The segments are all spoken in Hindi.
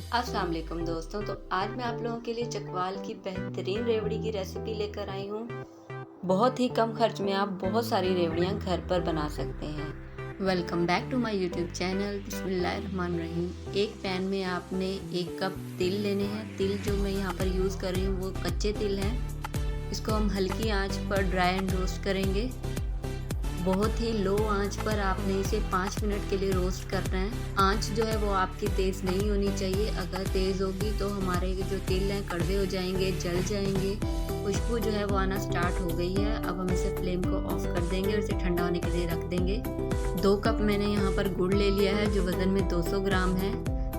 अस्सलाम वालेकुम दोस्तों। तो आज मैं आप लोगों के लिए चकवाल की बेहतरीन रेवड़ी की रेसिपी लेकर आई हूँ। बहुत ही कम खर्च में आप बहुत सारी रेवड़ियाँ घर पर बना सकते हैं। Welcome back to my YouTube channel. बिस्मिल्लाहिर्रहमानिर्रहीम। एक पैन में आपने 1 कप तिल लेने हैं। तिल जो मैं यहाँ पर यूज़ कर रही हूँ वो कच्चे तिल हैं। इसको हम हल्की आंच पर ड्राई एंड रोस्ट करेंगे। बहुत ही लो आंच पर आपने इसे 5 मिनट के लिए रोस्ट करना है। आंच जो है वो आपकी तेज़ नहीं होनी चाहिए। अगर तेज़ होगी तो हमारे जो तिल हैं कड़वे हो जाएंगे, जल जाएंगे। खुशबू जो है वो आना स्टार्ट हो गई है। अब हम इसे फ्लेम को ऑफ कर देंगे और इसे ठंडा होने के लिए रख देंगे। 2 कप मैंने यहाँ पर गुड़ ले लिया है जो वज़न में 200 ग्राम है।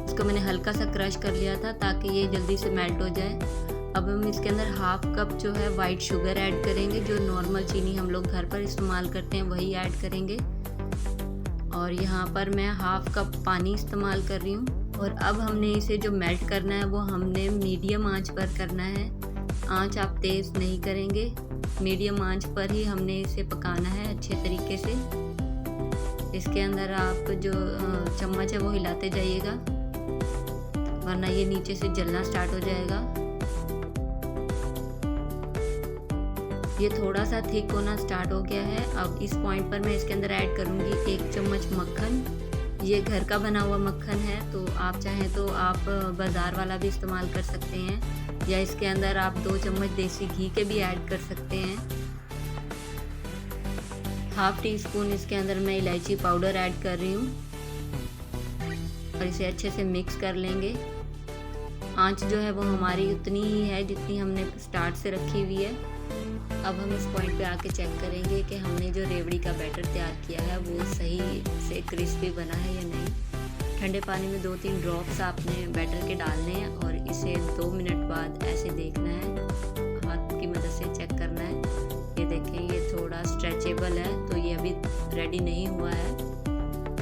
इसको मैंने हल्का सा क्रश कर लिया था ताकि ये जल्दी से मेल्ट हो जाए। अब हम इसके अंदर 1/2 कप जो है वाइट शुगर ऐड करेंगे। जो नॉर्मल चीनी हम लोग घर पर इस्तेमाल करते हैं वही ऐड करेंगे। और यहाँ पर मैं 1/2 कप पानी इस्तेमाल कर रही हूँ। और अब हमने इसे जो मेल्ट करना है वो हमने मीडियम आंच पर करना है। आंच आप तेज़ नहीं करेंगे, मीडियम आंच पर ही हमने इसे पकाना है अच्छे तरीके से। इसके अंदर आप जो चम्मच है वो हिलाते जाइएगा वरना ये नीचे से जलना स्टार्ट हो जाएगा। ये थोड़ा सा थिक होना स्टार्ट हो गया है। अब इस पॉइंट पर मैं इसके अंदर ऐड करूँगी 1 चम्मच मक्खन। ये घर का बना हुआ मक्खन है, तो आप चाहें तो आप बाज़ार वाला भी इस्तेमाल कर सकते हैं या इसके अंदर आप 2 चम्मच देसी घी के भी ऐड कर सकते हैं। 1/2 टीस्पून इसके अंदर मैं इलायची पाउडर ऐड कर रही हूँ और इसे अच्छे से मिक्स कर लेंगे। आंच जो है वो हमारी उतनी ही है जितनी हमने स्टार्ट से रखी हुई है। अब हम इस पॉइंट पे आके चेक करेंगे कि हमने जो रेवड़ी का बैटर तैयार किया है वो सही से क्रिस्पी बना है या नहीं। ठंडे पानी में 2-3 ड्रॉप्स आपने बैटर के डालने हैं और इसे 2 मिनट बाद ऐसे देखना है, हाथ की मदद से चेक करना है। ये देखें ये थोड़ा स्ट्रेचेबल है, तो ये अभी रेडी नहीं हुआ है।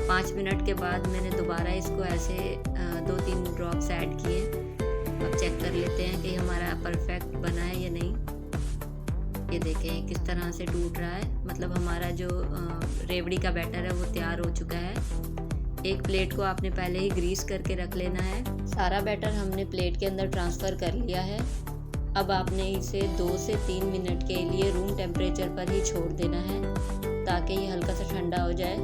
5 मिनट के बाद मैंने दोबारा इसको ऐसे 2-3 ड्रॉप्स ऐड किए। अब चेक कर लेते हैं कि हमारा परफेक्ट बना है या नहीं। ये देखें किस तरह से टूट रहा है, मतलब हमारा जो रेवड़ी का बैटर है वो तैयार हो चुका है। एक प्लेट को आपने पहले ही ग्रीस करके रख लेना है। सारा बैटर हमने प्लेट के अंदर ट्रांसफ़र कर लिया है। अब आपने इसे 2 से 3 मिनट के लिए रूम टेम्परेचर पर ही छोड़ देना है ताकि ये हल्का सा ठंडा हो जाए।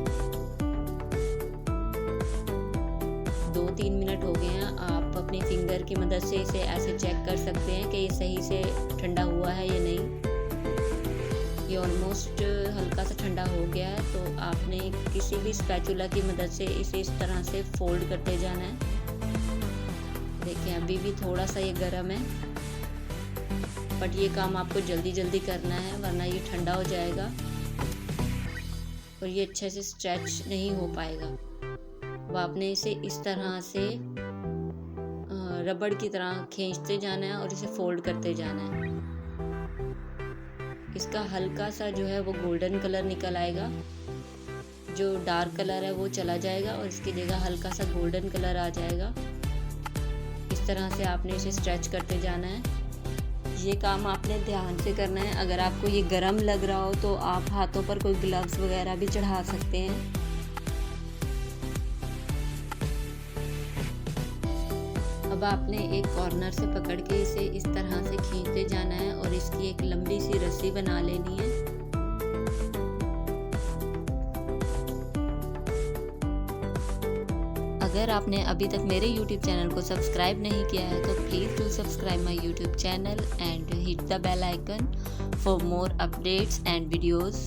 2-3 मिनट हो गए हैं। आप अपनी फिंगर की मदद से इसे ऐसे चेक कर सकते हैं कि ये सही से ठंडा हुआ है या नहीं। ये ऑलमोस्ट हल्का सा ठंडा हो गया है, तो आपने किसी भी स्पैचुला की मदद से इसे इस तरह से फोल्ड करते जाना है। देखिए अभी भी थोड़ा सा ये गर्म है, बट ये काम आपको जल्दी जल्दी करना है वरना ये ठंडा हो जाएगा और ये अच्छे से स्ट्रेच नहीं हो पाएगा। अब आपने इसे इस तरह से रबड़ की तरह खींचते जाना है और इसे फोल्ड करते जाना है। इसका हल्का सा जो है वो गोल्डन कलर निकल आएगा, जो डार्क कलर है वो चला जाएगा और इसकी जगह हल्का सा गोल्डन कलर आ जाएगा। इस तरह से आपने इसे स्ट्रेच करते जाना है। ये काम आपने ध्यान से करना है। अगर आपको ये गरम लग रहा हो तो आप हाथों पर कोई ग्लव्स वगैरह भी चढ़ा सकते हैं। अब आपने एक कॉर्नर से पकड़ के इसे इस तरह से खींचते जाना है और इसकी एक लंबी सी रस्सी बना लेनी है। अगर आपने अभी तक मेरे YouTube चैनल को सब्सक्राइब नहीं किया है तो please do subscribe my YouTube channel and hit the bell icon for more updates and videos.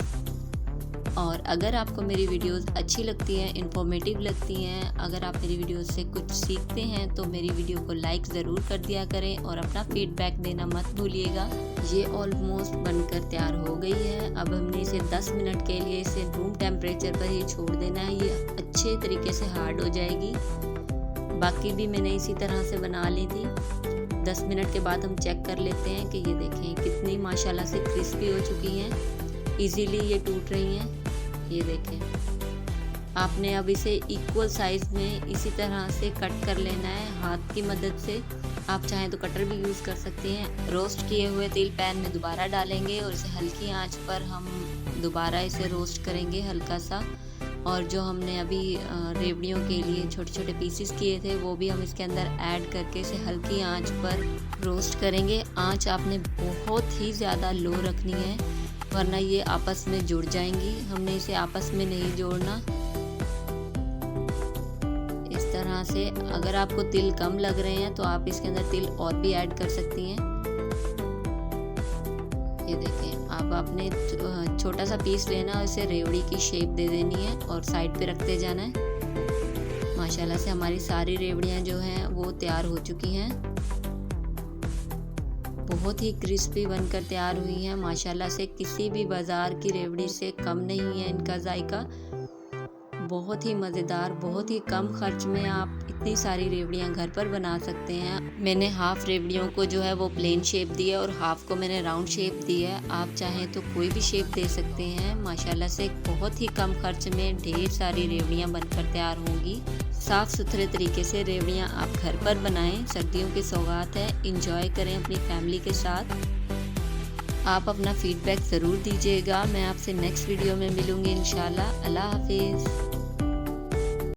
और अगर आपको मेरी वीडियोस अच्छी लगती हैं, इन्फॉर्मेटिव लगती हैं, अगर आप मेरी वीडियोस से कुछ सीखते हैं तो मेरी वीडियो को लाइक ज़रूर कर दिया करें और अपना फीडबैक देना मत भूलिएगा। ये ऑलमोस्ट बनकर तैयार हो गई है। अब हमने इसे 10 मिनट के लिए इसे रूम टेम्परेचर पर ही छोड़ देना है। ये अच्छे तरीके से हार्ड हो जाएगी। बाकी भी मैंने इसी तरह से बना ली थी। 10 मिनट के बाद हम चेक कर लेते हैं कि ये देखें कितनी माशाल्लाह से क्रिस्पी हो चुकी हैं। ईजीली ये टूट रही हैं। ये देखें आपने अब इसे इक्वल साइज़ में इसी तरह से कट कर लेना है हाथ की मदद से। आप चाहें तो कटर भी यूज़ कर सकते हैं। रोस्ट किए हुए तिल पैन में दोबारा डालेंगे और इसे हल्की आंच पर हम दोबारा इसे रोस्ट करेंगे हल्का सा। और जो हमने अभी रेवड़ियों के लिए छोटे छोटे पीसेस किए थे वो भी हम इसके अंदर ऐड करके इसे हल्की आंच पर रोस्ट करेंगे। आंच आपने बहुत ही ज़्यादा लो रखनी है वरना ये आपस में जुड़ जाएंगी। हमने इसे आपस में नहीं जोड़ना। इस तरह से अगर आपको तिल कम लग रहे हैं तो आप इसके अंदर तिल और भी ऐड कर सकती हैं। ये देखें, अब आपने छोटा सा पीस लेना और इसे रेवड़ी की शेप दे देनी है और साइड पे रखते जाना है। माशाल्लाह से हमारी सारी रेवड़ियाँ जो हैं वो तैयार हो चुकी हैं। बहुत ही क्रिस्पी बनकर तैयार हुई हैं। माशाल्लाह से किसी भी बाज़ार की रेवड़ी से कम नहीं है इनका जायका। बहुत ही मज़ेदार, बहुत ही कम खर्च में आप इतनी सारी रेवड़ियाँ घर पर बना सकते हैं। मैंने हाफ़ रेवड़ियों को जो है वो प्लेन शेप दी है और हाफ़ को मैंने राउंड शेप दी है। आप चाहें तो कोई भी शेप दे सकते हैं। माशाल्लाह से बहुत ही कम खर्च में ढेर सारी रेवड़ियाँ बनकर तैयार होंगी। साफ़ सुथरे तरीके से रेवड़ियाँ आप घर पर बनाएं। सर्दियों की सौगात है, इंजॉय करें अपनी फैमिली के साथ। आप अपना फीडबैक ज़रूर दीजिएगा। मैं आपसे नेक्स्ट वीडियो में मिलूँगी इंशाल्लाह। अल्लाह हाफिज़।